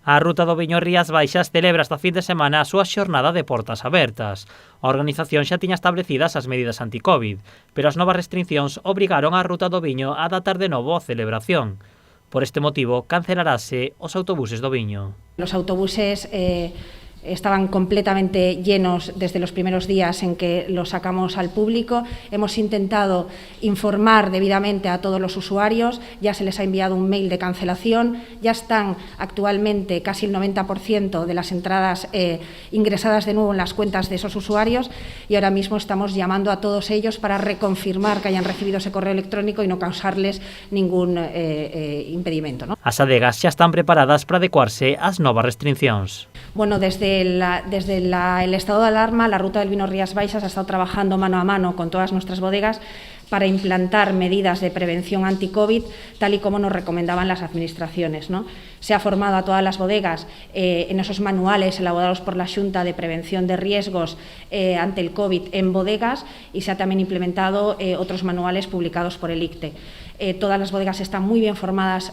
A Ruta do Viño Rías Baixas celebra esta fin de semana a súa xornada de portas abertas. A organización xa tiña establecidas as medidas anti-Covid, pero as novas restriccións obrigaron a Ruta do Viño a adaptar de novo a celebración. Por este motivo, cancelarase os autobuses do Viño. Los autobuses estaban completamente llenos desde los primeros días en que los sacamos al público. Hemos intentado informar debidamente a todos los usuarios, ya se les ha enviado un mail de cancelación, ya están actualmente casi el 90% de las entradas ingresadas de nuevo en las cuentas de esos usuarios y ahora mismo estamos llamando a todos ellos para reconfirmar que hayan recibido ese correo electrónico y no causarles ningún impedimento, ¿no? As adegas xa están preparadas para adecuarse ás novas restriccións. Bueno, desde el estado de alarma, la Ruta del Vino Rías Baixas ha estado trabajando mano a mano con todas nuestras bodegas para implantar medidas de prevención anti-COVID, tal y como nos recomendaban las administraciones, ¿no? Se ha formado a todas las bodegas en esos manuales elaborados por la Xunta de Prevención de Riesgos ante el COVID en bodegas y se ha también implementado otros manuales publicados por el ICTE. Todas las bodegas están muy bien formadas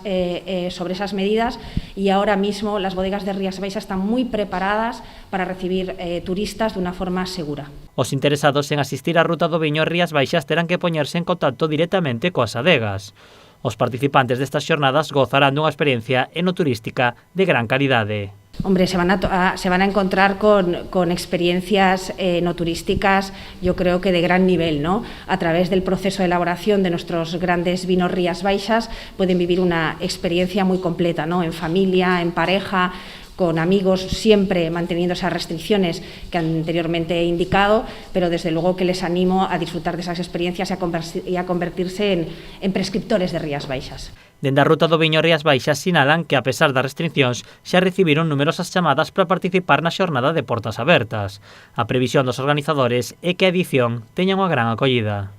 sobre esas medidas y ahora mismo las bodegas de Rías Baixas están muy preparadas para recibir turistas de una forma segura. Os interesados en asistir á Ruta do Viño Rías Baixas terán que poñerse en contacto directamente coas adegas. Os participantes destas xornadas gozarán dunha experiencia enoturística de gran calidade. Hombre, se van a encontrar con experiencias no turísticas, yo creo que de gran nivel, ¿no? A través del proceso de elaboración de nuestros grandes vinos Rías Baixas pueden vivir una experiencia muy completa, ¿no? En familia, en pareja, con amigos, siempre manteniendo esas restricciones que anteriormente he indicado, pero desde luego que les animo a disfrutar de esas experiencias y a convertirse en prescriptores de Rías Baixas. Dende a Ruta do Viño Rías Baixas sinalan que, a pesar das restriccións, xa recibiron numerosas chamadas para participar na xornada de portas abertas. A previsión dos organizadores é que a edición teña unha gran acollida.